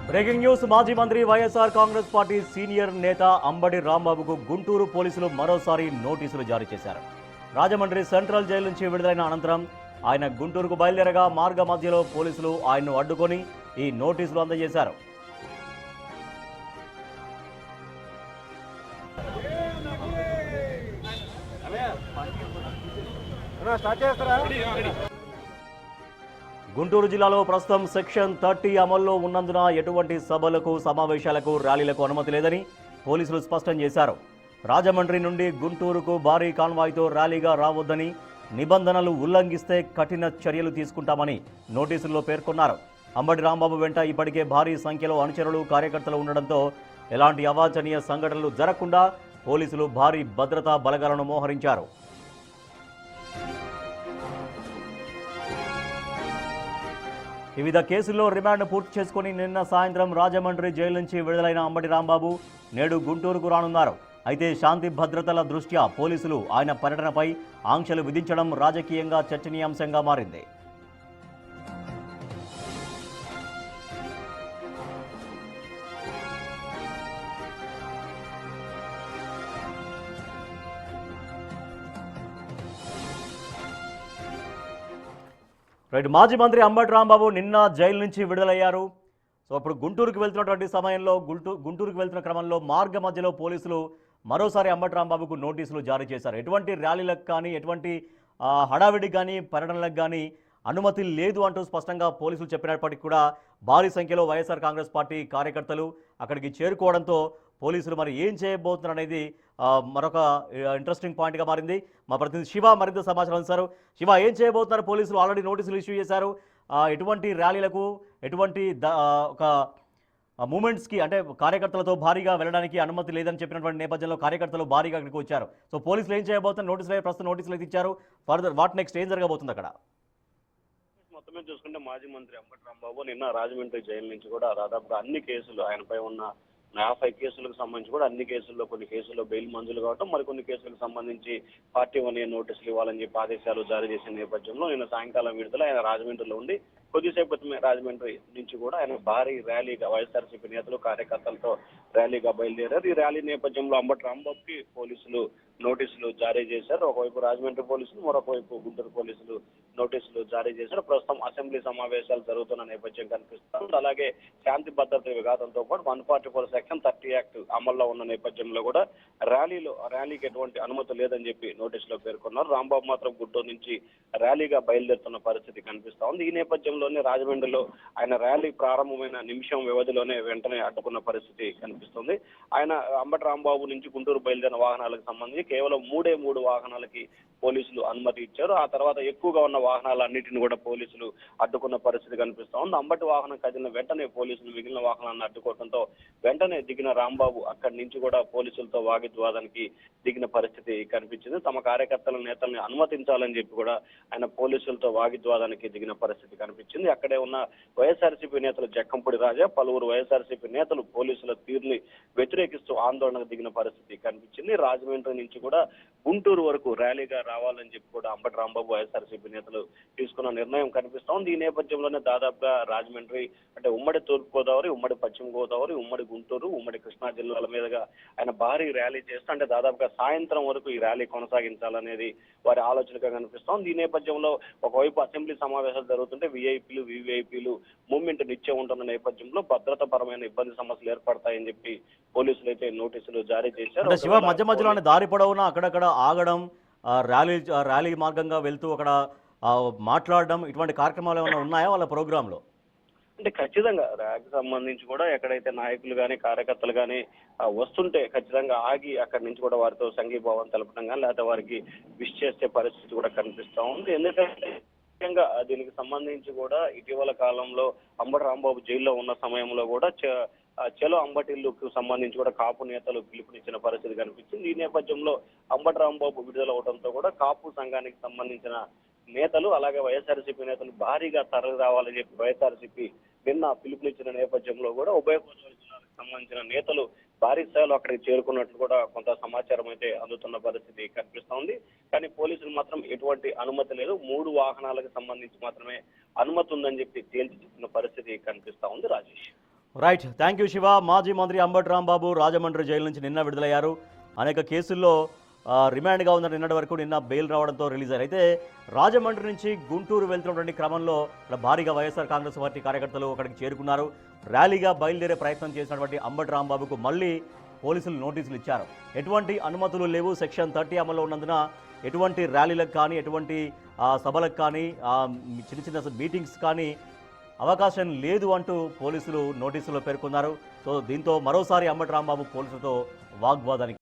Breaking news. మాజీ మంత్రి YSR Congress party senior నేత అంబటి రాంబాబుకు గుంటూరు పోలీసులు మరోసారి నోటీసులు జారీ చేశారు. రాజమండ్రి సెంట్రల్ జైలు నుంచి విడుదలైన అనంతరం ఆయన గుంటూరుకు బయలుదేరగా మార్గ మధ్యలో పోలీసులు ఆయన్ను అడ్డుకొని ఈ నోటీసులు అందజేశారు. గుంటూరు జిల్లాలో ప్రస్తుతం సెక్షన్ 30 అమల్లో ఉన్నందున ఎటువంటి సభలకు, సమావేశాలకు, ర్యాలీలకు అనుమతి లేదని పోలీసులు స్పష్టం చేశారు. రాజమండ్రి నుండి గుంటూరుకు భారీ కాన్వాయ్తో ర్యాలీగా రావద్దని, నిబంధనలు ఉల్లంఘిస్తే కఠిన చర్యలు తీసుకుంటామని నోటీసుల్లో పేర్కొన్నారు. అంబటి రాంబాబు వెంట ఇప్పటికే భారీ సంఖ్యలో అనుచరులు, కార్యకర్తలు ఉండడంతో ఎలాంటి అవాంఛనీయ సంఘటనలు జరగకుండా పోలీసులు భారీ భద్రతా బలగాలను మోహరించారు. వివిధ కేసుల్లో రిమాండ్ పూర్తి చేసుకుని నిన్న సాయంత్రం రాజమండ్రి జైలు నుంచి విడుదలైన అంబటి రాంబాబు నేడు గుంటూరుకు రానున్నారు. అయితే శాంతి భద్రతల దృష్ట్యా పోలీసులు ఆయన పర్యటనపై ఆంక్షలు విధించడం రాజకీయంగా చర్చనీయాంశంగా మారింది. మాజీ మంత్రి అంబటి రాంబాబు నిన్న జైలు నుంచి విడుదలయ్యారు. సో అప్పుడు గుంటూరుకు వెళ్తున్నటువంటి సమయంలో గుంటూరుకు వెళ్తున్న క్రమంలో మార్గ మధ్యలో పోలీసులు మరోసారి అంబటి రాంబాబుకు నోటీసులు జారీ చేశారు. ఎటువంటి ర్యాలీలకు కానీ, ఎటువంటి హడావిడికి కానీ, పర్యటనలకు కానీ అనుమతి లేదు అంటూ స్పష్టంగా పోలీసులు చెప్పినప్పటికీ కూడా భారీ సంఖ్యలో వైఎస్ఆర్ కాంగ్రెస్ పార్టీ కార్యకర్తలు అక్కడికి చేరుకోవడంతో పోలీసులు మరి ఏం చేయబోతున్నారు అనేది మరొక ఇంట్రెస్టింగ్ పాయింట్గా మారింది. మా ప్రతినిధి శివ మరింత సమాచారం ఇస్తారు. శివ, ఏం చేయబోతున్నారు? పోలీసులు ఆల్రెడీ నోటీసులు ఇష్యూ చేశారు. ఎటువంటి ర్యాలీలకు, ఎటువంటి ఒక మూమెంట్స్కి, అంటే కార్యకర్తలతో భారీగా వెళ్ళడానికి అనుమతి లేదని చెప్పినటువంటి నేపథ్యంలో కార్యకర్తలు భారీగా అక్కడికి వచ్చారు. సో పోలీసులు ఏం చేయబోతున్నారు? ప్రస్తుతం నోటీసులు అయితే ఇచ్చారు. ఫర్దర్ వాట్ నెక్స్ట్ ఏం జరగబోతుంది అక్కడ? మొత్తమే చూసుకుంటే మాజీ మంత్రి అంబటి రాంబాబు నిన్న రాజమండ్రి జైలు నుంచి కూడా దాదాపుగా అన్ని కేసులు, ఆయనపై ఉన్న 50 కేసులకు సంబంధించి కూడా అన్ని కేసుల్లో, కొన్ని కేసుల్లో బెయిల్ మంజూరు కావడం, మరికొన్ని కేసులకు సంబంధించి పార్టీ 1A నోటీసులు ఇవ్వాలని చెప్పి ఆదేశాలు జారీ చేసిన నేపథ్యంలో నిన్న సాయంకాలం విడుదల ఆయన రాజమండ్రిలో ఉండి కొద్దిసేపు క్రితమే రాజమండ్రి నుంచి కూడా ఆయన భారీ ర్యాలీగా వైఎస్ఆర్సీపీ నేతలు, కార్యకర్తలతో ర్యాలీగా బయలుదేరారు. ఈ ర్యాలీ నేపథ్యంలో అంబటి రాంబాబుకి పోలీసులు నోటీసులు జారీ చేశారు. ఒకవైపు రాజమండ్రి పోలీసులు, మరొక వైపు గుంటూరు పోలీసులు నోటీసులు జారీ చేశారు. ప్రస్తుతం అసెంబ్లీ సమావేశాలు జరుగుతున్న నేపథ్యం కనిపిస్తుంది. అలాగే శాంతి భద్రత విఘాతంతో పాటు 144 సెక్షన్ 30 యాక్ట్ అమల్లో ఉన్న నేపథ్యంలో కూడా ర్యాలీకి ఎటువంటి అనుమతి లేదని చెప్పి నోటీసులో పేర్కొన్నారు. రాంబాబు మాత్రం గుంటూరు నుంచి ర్యాలీగా బయలుదేరుతున్న పరిస్థితి కనిపిస్తా ఉంది. ఈ నేపథ్యంలోనే రాజమండ్రిలో ఆయన ర్యాలీ ప్రారంభమైన నిమిషం వ్యవధిలోనే వెంటనే అడ్డుకున్న పరిస్థితి కనిపిస్తుంది. ఆయన అంబటి రాంబాబు నుంచి గుంటూరు బయలుదేరిన వాహనాలకు సంబంధించి కేవలం 3 వాహనాలకి పోలీసులు అనుమతి ఇచ్చారు. ఆ తర్వాత ఎక్కువగా ఉన్న వాహనాలన్నింటినీ కూడా పోలీసులు అడ్డుకున్న పరిస్థితి కనిపిస్తా ఉంది. అంబటి వాహనం కదిలిన వెంటనే పోలీసులు మిగిలిన వాహనాలను అడ్డుకోవడంతో వెంటనే దిగిన రాంబాబు అక్కడి నుంచి కూడా పోలీసులతో వాగ్వివాదానికి దిగిన పరిస్థితి కనిపించింది. తమ కార్యకర్తల నేతల్ని అనుమతించాలని చెప్పి కూడా ఆయన పోలీసులతో వాగ్వివాదానికి దిగిన పరిస్థితి కనిపించింది. అక్కడే ఉన్న వైఎస్ఆర్సీపీ నేతలు జక్కంపూడి రాజా, పలువురు వైఎస్ఆర్సీపీ నేతలు పోలీసుల తీరుని వ్యతిరేకిస్తూ ఆందోళనకు దిగిన పరిస్థితి కనిపించింది. రాజమండ్రి నుంచి కూడా గుంటూరు వరకు ర్యాలీగా రావాలని చెప్పి కూడా అంబటి రాంబాబు, వైఎస్ఆర్సీపీ నేతలు తీసుకున్న నిర్ణయం కనిపిస్తా ఉంది. ఈ నేపథ్యంలోనే దాదాపుగా రాజమండ్రి అంటే ఉమ్మడి తూర్పుగోదావరి, ఉమ్మడి పశ్చిమ గోదావరి, ఉమ్మడి గుంటూరు, ఉమ్మడి కృష్ణా జిల్లాల మీదుగా ఆయన భారీ ర్యాలీ చేస్తూ అంటే దాదాపుగా సాయంత్రం వరకు ఈ ర్యాలీ కొనసాగించాలనేది వారి ఆలోచనగా కనిపిస్తా ఉంది. ఈ నేపథ్యంలో ఒకవైపు అసెంబ్లీ సమావేశాలు జరుగుతుంటే విఐపీలు, వివిఐపీలు మూవ్మెంట్ నిత్యం ఉంటున్న నేపథ్యంలో భద్రతాపరమైన ఇబ్బంది సమస్యలు ఏర్పడతాయని చెప్పి పోలీసులు అయితే నోటీసులు జారీ చేశారు. శివ, మధ్యలోనే దారి పొడవునా అక్కడక్కడ ఆగడం, ర్యాలీ మార్గంగా వెళ్తూ అక్కడ మాట్లాడడం, ఇటువంటి కార్యక్రమాలు ఏమైనా ఉన్నాయా వాళ్ళ ప్రోగ్రాంలో? అంటే ఖచ్చితంగా ర్యాలీకి సంబంధించి కూడా ఎక్కడైతే నాయకులు కానీ, కార్యకర్తలు కానీ వస్తుంటే ఖచ్చితంగా ఆగి అక్కడి నుంచి కూడా వారితో సంఘీభావం తెలపడం కానీ, లేకపోతే వారికి విష్ చేసే పరిస్థితి కూడా కనిపిస్తా ఉంది. ఎందుకంటే ముఖ్యంగా దీనికి సంబంధించి కూడా ఇటీవల కాలంలో అంబటి రాంబాబు జైల్లో ఉన్న సమయంలో కూడా చలో అంబటిల్లుకు సంబంధించి కూడా కాపు నేతలు పిలుపునిచ్చిన పరిస్థితి కనిపించింది. ఈ నేపథ్యంలో అంబటి రాంబాబు విడుదల అవడంతో కూడా కాపు సంఘానికి సంబంధించిన నేతలు, అలాగే వైఎస్ఆర్సీపీ నేతలు భారీగా తరలి రావాలని చెప్పి వైఎస్ఆర్సీపీ నిన్న పిలుపునిచ్చిన నేపథ్యంలో కూడా ఉభయ గోదావరి జిల్లాలకు సంబంధించిన నేతలు భారీ స్థాయిలో అక్కడికి చేరుకున్నట్లు కూడా కొంత సమాచారం అయితే అందుతున్న పరిస్థితి కనిపిస్తా ఉంది. కానీ పోలీసులు మాత్రం ఎటువంటి అనుమతి లేదు, 3 వాహనాలకు సంబంధించి మాత్రమే అనుమతి ఉందని చెప్పి తేల్చి చెప్పిన పరిస్థితి కనిపిస్తా ఉంది. Rajesh. Right, thank you Shiva. మాజీ మంత్రి అంబటి రాంబాబు రాజమండ్రి జైలు నుంచి నిన్న విడుదలయ్యారు. అనేక కేసుల్లో రిమాండ్గా ఉన్న నిన్నటి వరకు నిన్న బెయిల్ రావడంతో రిలీజ్ అయ్యారు. అయితే రాజమండ్రి నుంచి గుంటూరు వెళ్తున్నటువంటి క్రమంలో ఇక్కడ భారీగా వైఎస్ఆర్ కాంగ్రెస్ పార్టీ కార్యకర్తలు అక్కడికి చేరుకున్నారు. ర్యాలీగా బయలుదేరే ప్రయత్నం చేసినటువంటి అంబటి రాంబాబుకు మళ్ళీ పోలీసులు నోటీసులు ఇచ్చారు. ఎటువంటి అనుమతులు లేవు, సెక్షన్ 30 అమల్లో ఉన్నందున ఎటువంటి ర్యాలీలకు కానీ ఎటువంటి సభలకు కానీ చిన్న చిన్న మీటింగ్స్ కానీ అవకాశం లేదు అంటూ పోలీసులు నోటీసులో పేర్కొన్నారు. సో దీంతో మరోసారి అంబటి రాంబాబు పోలీసులతో వాగ్వాదానికి